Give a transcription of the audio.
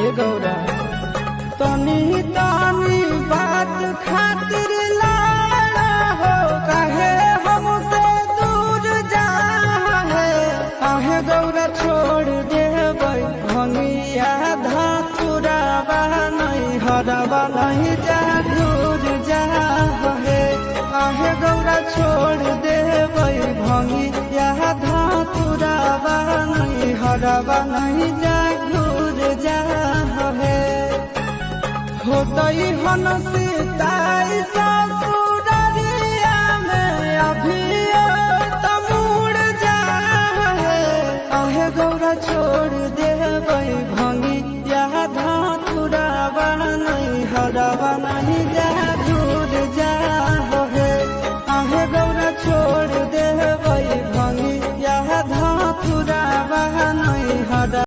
हे गौरा तनी तानी बात खातिर लाड़ा हो काहे हमसे दूर जा है। आहे गौरा छोड़ देबै भंगिया धातुरावा नहीं हरवा नहीं जा दूर जा है। आहे गौरा छोड़ देबै भंगिया धातुरावा नहीं हरवा नहीं जा दूर जा है। होतई हन सीताई ससुरारिया में अभी तमुड़ जा है। आहे गौरा छोड़ देबै भंगिया धातुरावा नहीं हरवा नहीं जा दूर जा है। आहे गौरा छोड़ देबै भंगिया धातुरावा नहीं हरवा